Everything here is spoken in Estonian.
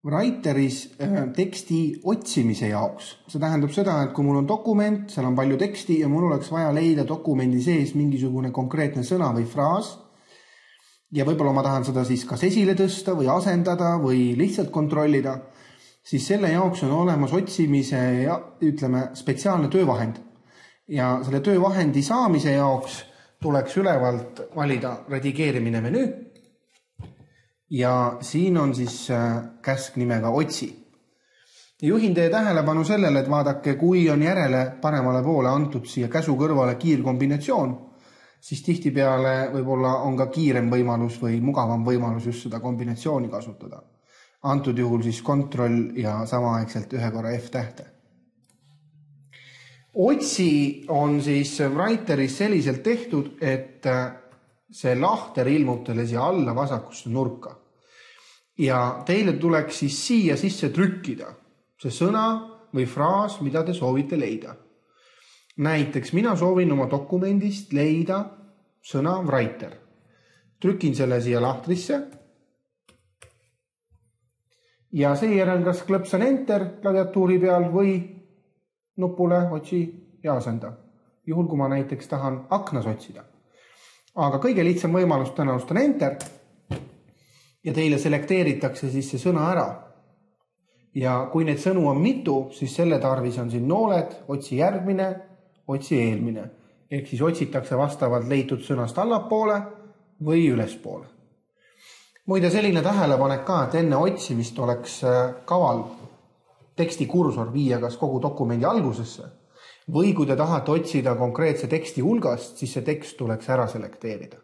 Writeris teksti otsimise jaoks. See tähendab seda, et kui mul on dokument, seal on palju teksti ja mul oleks vaja leida dokumendi sees mingisugune konkreetne sõna või fraas ja võib-olla ma tahan seda siis kas esile tõsta või asendada või lihtsalt kontrollida, siis selle jaoks on olemas otsimise ja spetsiaalne töövahend. Ja selle töövahendi saamise jaoks tuleks ülevalt valida redigeerimine menüü ja siin on siis käsk nimega otsi. Juhin teie tähelepanu sellele, et vaadake, kui on järele paremale poole antud siia käsu kõrvale kiirkombinatsioon, siis tihtipeale võib-olla on ka kiirem võimalus või mugavam võimalus just seda kombinatsiooni kasutada. Antud juhul siis kontroll ja samaaegselt ühe korra F-tähte. Otsi on siis Writeris selliselt tehtud, et see lahter ilmub teile siia alla vasakusse nurka. Ja teile tuleks siis siia sisse trükkida see sõna või fraas, mida te soovite leida. Näiteks mina soovin oma dokumendist leida sõna Writer. Trükin selle siia lahtrisse ja seejärel kas klõpsan Enter klaviatuuri peal või nupule otsi ja asenda. Juhul, kui ma näiteks tahan aknas otsida. Aga kõige lihtsam võimalus tõenäoliselt on Enter ja teile selekteeritakse siis see sõna ära. Ja kui neid sõnu on mitu, siis selle tarvis on siin nooled, otsi järgmine, otsi eelmine. Ehk siis otsitakse vastavalt leitud sõnast allapoole või ülespoole. Muide selline tähelepanek ka, et enne otsimist oleks kaval teksti kursor viia kas kogu dokumendi algusesse või kui te tahate otsida konkreetse teksti hulgast, siis see tekst tuleks ära selekteerida.